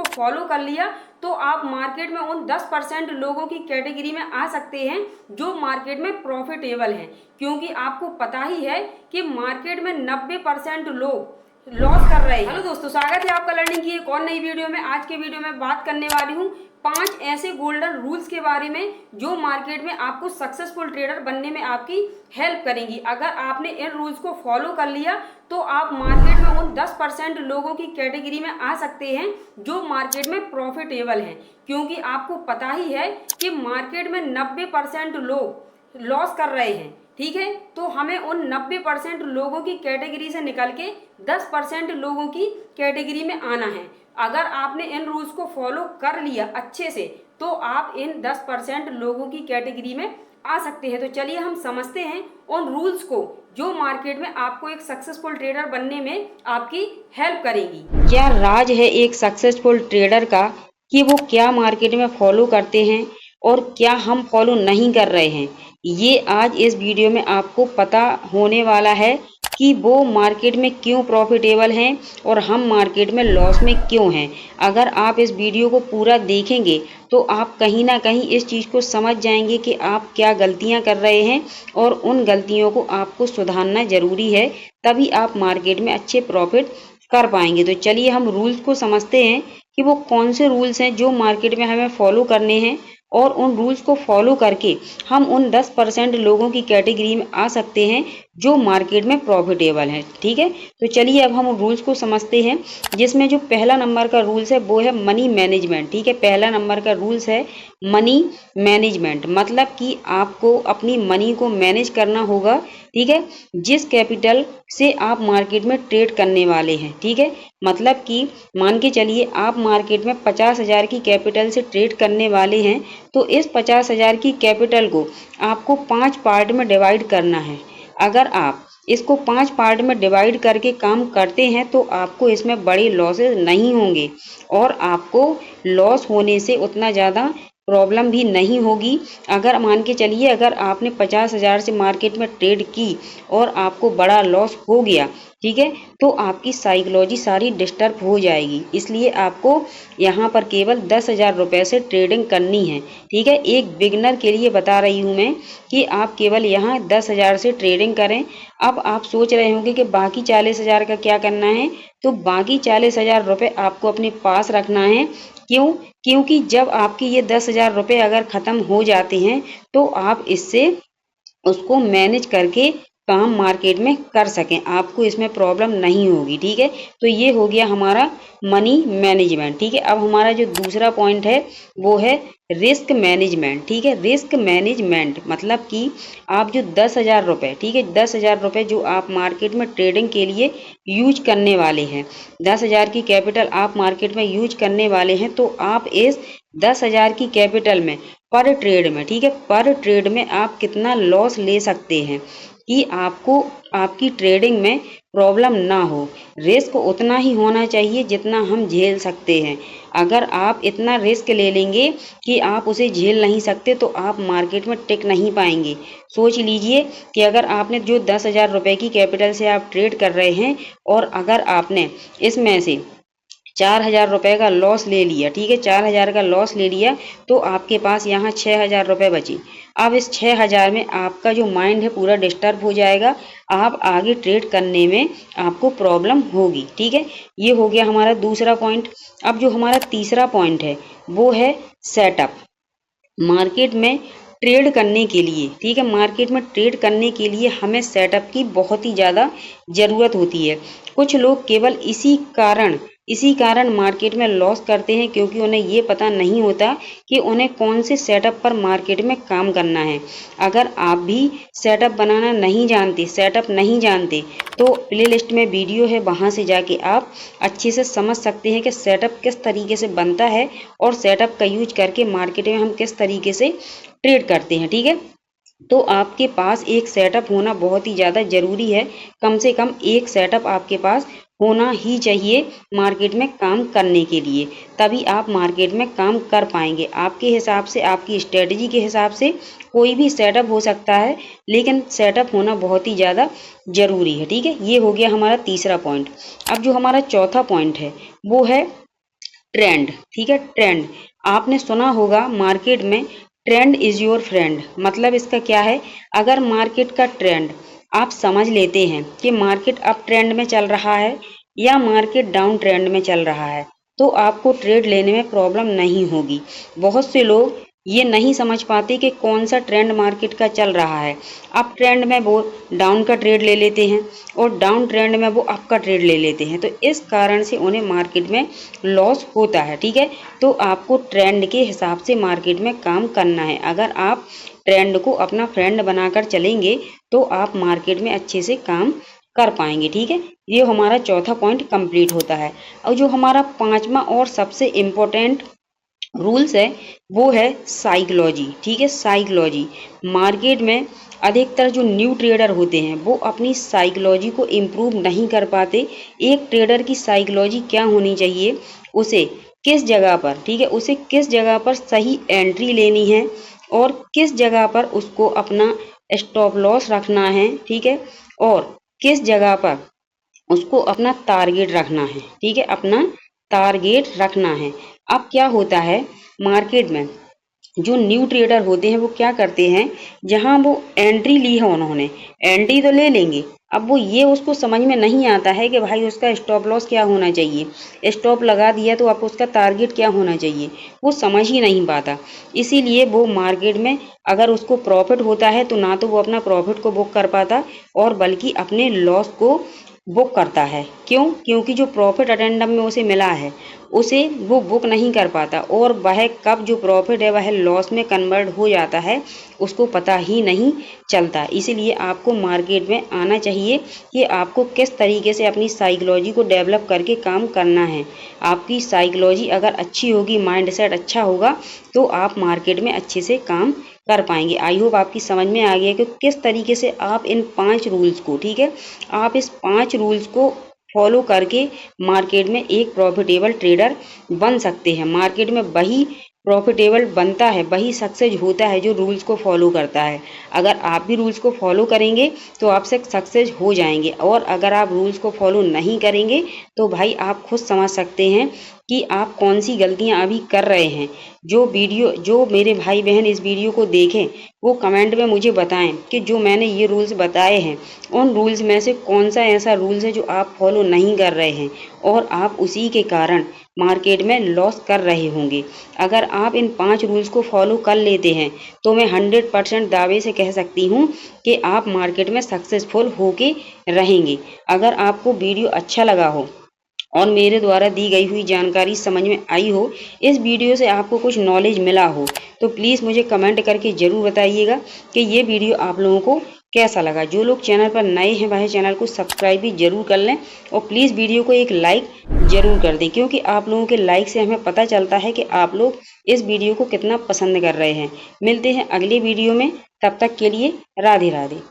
Follow कर लिया तो आप मार्केट में उन 10% लोगों की कैटेगरी में आ सकते हैं जो मार्केट में प्रॉफिटेबल हैं, क्योंकि आपको पता ही है कि मार्केट में 90% लोग लॉस कर रहे हैं। हेलो दोस्तों, स्वागत है आपका लर्निंग की एक और नई वीडियो में। आज के वीडियो में बात करने वाली हूँ 5 ऐसे गोल्डन रूल्स के बारे में जो मार्केट में आपको सक्सेसफुल ट्रेडर बनने में आपकी हेल्प करेंगी। अगर आपने इन रूल्स को फॉलो कर लिया तो आप मार्केट में उन 10% लोगों की कैटेगरी में आ सकते हैं जो मार्केट में प्रॉफिटेबल हैं, क्योंकि आपको पता ही है कि मार्केट में 90% लोग लॉस कर रहे हैं। ठीक है, तो हमें उन 90% लोगों की कैटेगरी से निकल के 10% लोगों की कैटेगरी में आना है। अगर आपने इन रूल्स को फॉलो कर लिया अच्छे से तो आप इन 10% लोगों की कैटेगरी में आ सकते हैं। तो चलिए हम समझते हैं उन रूल्स को जो मार्केट में आपको एक सक्सेसफुल ट्रेडर बनने में आपकी हेल्प करेंगी। क्या राज है एक सक्सेसफुल ट्रेडर का कि वो क्या मार्केट में फॉलो करते हैं और क्या हम फॉलो नहीं कर रहे हैं, ये आज इस वीडियो में आपको पता होने वाला है कि वो मार्केट में क्यों प्रॉफिटेबल हैं और हम मार्केट में लॉस में क्यों हैं। अगर आप इस वीडियो को पूरा देखेंगे तो आप कहीं ना कहीं इस चीज़ को समझ जाएंगे कि आप क्या गलतियां कर रहे हैं और उन गलतियों को आपको सुधारना जरूरी है, तभी आप मार्केट में अच्छे प्रॉफिट कर पाएंगे। तो चलिए हम रूल्स को समझते हैं कि वो कौन से रूल्स हैं जो मार्केट में हमें फॉलो करने हैं और उन रूल्स को फॉलो करके हम उन 10% लोगों की कैटेगरी में आ सकते हैं जो मार्केट में प्रॉफिटेबल हैं। ठीक है, तो चलिए अब हम उन रूल्स को समझते हैं, जिसमें जो पहला नंबर का रूल्स है वो है मनी मैनेजमेंट। ठीक है, पहला नंबर का रूल्स है मनी मैनेजमेंट, मतलब कि आपको अपनी मनी को मैनेज करना होगा। ठीक है, जिस कैपिटल से आप मार्केट में ट्रेड करने वाले हैं। ठीक है, मतलब कि मान के चलिए आप मार्केट में 50,000 की कैपिटल से ट्रेड करने वाले हैं, तो इस 50,000 की कैपिटल को आपको 5 पार्ट में डिवाइड करना है। अगर आप इसको 5 पार्ट में डिवाइड करके काम करते हैं तो आपको इसमें बड़े लॉसेस नहीं होंगे और आपको लॉस होने से उतना ज़्यादा प्रॉब्लम भी नहीं होगी। अगर मान के चलिए अगर आपने 50,000 से मार्केट में ट्रेड की और आपको बड़ा लॉस हो गया, ठीक है, तो आपकी साइकोलॉजी सारी डिस्टर्ब हो जाएगी। इसलिए आपको यहाँ पर केवल 10,000 रुपये से ट्रेडिंग करनी है। ठीक है, एक बिगनर के लिए बता रही हूँ मैं कि आप केवल यहाँ 10,000 से ट्रेडिंग करें। अब आप सोच रहे होंगे कि बाकी 40,000 का क्या करना है, तो बाकी 40,000 रुपये आपको अपने पास रखना है। क्यों? क्योंकि जब आपकी ये 10,000 रुपये अगर ख़त्म हो जाते हैं तो आप इससे उसको मैनेज करके काम मार्केट में कर सकें, आपको इसमें प्रॉब्लम नहीं होगी। ठीक है, तो ये हो गया हमारा मनी मैनेजमेंट। ठीक है, अब हमारा जो दूसरा पॉइंट है वो है रिस्क मैनेजमेंट। ठीक है, रिस्क मैनेजमेंट मतलब कि आप जो 10,000 रुपये, ठीक है, 10,000 रुपये जो आप मार्केट में ट्रेडिंग के लिए यूज करने वाले हैं, 10,000 की कैपिटल आप मार्केट में यूज करने वाले हैं, तो आप इस 10,000 की कैपिटल में पर ट्रेड में, ठीक है, पर ट्रेड में आप कितना लॉस ले सकते हैं कि आपको आपकी ट्रेडिंग में प्रॉब्लम ना हो। रिस्क उतना ही होना चाहिए जितना हम झेल सकते हैं। अगर आप इतना रिस्क ले लेंगे कि आप उसे झेल नहीं सकते तो आप मार्केट में टिक नहीं पाएंगे। सोच लीजिए कि अगर आपने जो 10,000 रुपये की कैपिटल से आप ट्रेड कर रहे हैं और अगर आपने इसमें से 4,000 रुपये का लॉस ले लिया, ठीक है, 4,000 का लॉस ले लिया, तो आपके पास यहाँ 6,000 रुपये बचे। अब इस 6,000 में आपका जो माइंड है पूरा डिस्टर्ब हो जाएगा, आप आगे ट्रेड करने में आपको प्रॉब्लम होगी। ठीक है, ये हो गया हमारा दूसरा पॉइंट। अब जो हमारा तीसरा पॉइंट है वो है सेटअप। मार्केट में ट्रेड करने के लिए, ठीक है, मार्केट में ट्रेड करने के लिए हमें सेटअप की बहुत ही ज़्यादा ज़रूरत होती है। कुछ लोग केवल इसी कारण मार्केट में लॉस करते हैं क्योंकि उन्हें ये पता नहीं होता कि उन्हें कौन से सेटअप पर मार्केट में काम करना है। अगर आप भी सेटअप बनाना नहीं जानते, सेटअप नहीं जानते, तो प्लेलिस्ट में वीडियो है, वहाँ से जाके आप अच्छे से समझ सकते हैं कि सेटअप किस तरीके से बनता है और सेटअप का यूज करके मार्केट में हम किस तरीके से ट्रेड करते हैं। ठीक है, तो आपके पास एक सेटअप होना बहुत ही ज़्यादा ज़रूरी है। कम से कम एक सेटअप आपके पास होना ही चाहिए मार्केट में काम करने के लिए, तभी आप मार्केट में काम कर पाएंगे। आपके हिसाब से, आपकी स्ट्रेटजी के हिसाब से कोई भी सेटअप हो सकता है, लेकिन सेटअप होना बहुत ही ज़्यादा ज़रूरी है। ठीक है, ये हो गया हमारा तीसरा पॉइंट। अब जो हमारा चौथा पॉइंट है वो है ट्रेंड, ठीक है, ट्रेंड। आपने सुना होगा मार्केट में ट्रेंड इज योर फ्रेंड, मतलब इसका क्या है, अगर मार्केट का ट्रेंड आप समझ लेते हैं कि मार्केट अप ट्रेंड में चल रहा है या मार्केट डाउन ट्रेंड में चल रहा है, तो आपको ट्रेड लेने में प्रॉब्लम नहीं होगी। बहुत से लोग ये नहीं समझ पाते कि कौन सा ट्रेंड मार्केट का चल रहा है। अप ट्रेंड में वो डाउन का ट्रेड ले लेते हैं और डाउन ट्रेंड में वो अप का ट्रेड ले लेते हैं, तो इस कारण से उन्हें मार्केट में लॉस होता है, ठीक है। तो आपको ट्रेंड के हिसाब से मार्केट में काम करना है। अगर आप ट्रेंड को अपना फ्रेंड बनाकर चलेंगे तो आप मार्केट में अच्छे से काम कर पाएंगे, ठीक है। ये हमारा चौथा पॉइंट कंप्लीट होता है। और जो हमारा पांचवा और सबसे इम्पोर्टेंट रूल्स है वो है साइकोलॉजी, ठीक है, साइकोलॉजी। मार्केट में अधिकतर जो न्यू ट्रेडर होते हैं वो अपनी साइकोलॉजी को इम्प्रूव नहीं कर पाते। एक ट्रेडर की साइकोलॉजी क्या होनी चाहिए, उसे किस जगह पर, ठीक है, उसे किस जगह पर सही एंट्री लेनी है और किस जगह पर उसको अपना स्टॉप लॉस रखना है, ठीक है, और किस जगह पर उसको अपना टारगेट रखना है, ठीक है, अपना टारगेट रखना है। अब क्या होता है मार्केट में, जो न्यू ट्रेडर होते हैं वो क्या करते हैं, जहां वो एंट्री ली है उन्होंने, एंट्री तो ले लेंगे, अब वो ये उसको समझ में नहीं आता है कि भाई उसका स्टॉप लॉस क्या होना चाहिए, स्टॉप लगा दिया तो आपको उसका टारगेट क्या होना चाहिए, वो समझ ही नहीं पाता। इसीलिए वो मार्केट में अगर उसको प्रॉफिट होता है तो ना तो वो अपना प्रॉफिट को बुक कर पाता और बल्कि अपने लॉस को बुक करता है। क्यों? क्योंकि जो प्रॉफिट अटेंडम में उसे मिला है उसे वो बुक नहीं कर पाता और वह कब जो प्रॉफिट है वह लॉस में कन्वर्ट हो जाता है उसको पता ही नहीं चलता। इसीलिए आपको मार्केट में आना चाहिए कि आपको किस तरीके से अपनी साइकोलॉजी को डेवलप करके काम करना है। आपकी साइकोलॉजी अगर अच्छी होगी, माइंड सेट अच्छा होगा, तो आप मार्केट में अच्छे से काम कर पाएंगे। आई होप आपकी समझ में आ गया कि किस तरीके से आप इन 5 रूल्स को, ठीक है, आप इस 5 रूल्स को फॉलो करके मार्केट में एक प्रॉफिटेबल ट्रेडर बन सकते हैं। मार्केट में वही प्रॉफिटेबल बनता है, वही सक्सेस होता है जो रूल्स को फॉलो करता है। अगर आप भी रूल्स को फॉलो करेंगे तो आप सक्सेस हो जाएंगे, और अगर आप रूल्स को फॉलो नहीं करेंगे तो भाई आप खुद समझ सकते हैं कि आप कौन सी गलतियां अभी कर रहे हैं। जो मेरे भाई बहन इस वीडियो को देखें वो कमेंट में मुझे बताएं कि जो मैंने ये रूल्स बताए हैं उन रूल्स में से कौन सा ऐसा रूल्स है जो आप फॉलो नहीं कर रहे हैं और आप उसी के कारण मार्केट में लॉस कर रहे होंगे। अगर आप इन 5 रूल्स को फॉलो कर लेते हैं तो मैं 100% दावे से कह सकती हूँ कि आप मार्केट में सक्सेसफुल होके रहेंगे। अगर आपको वीडियो अच्छा लगा हो और मेरे द्वारा दी गई हुई जानकारी समझ में आई हो, इस वीडियो से आपको कुछ नॉलेज मिला हो, तो प्लीज़ मुझे कमेंट करके ज़रूर बताइएगा कि ये वीडियो आप लोगों को कैसा लगा। जो लोग चैनल पर नए हैं वह चैनल को सब्सक्राइब भी जरूर कर लें और प्लीज़ वीडियो को एक लाइक जरूर कर दें, क्योंकि आप लोगों के लाइक से हमें पता चलता है कि आप लोग इस वीडियो को कितना पसंद कर रहे हैं। मिलते हैं अगले वीडियो में, तब तक के लिए राधे राधे।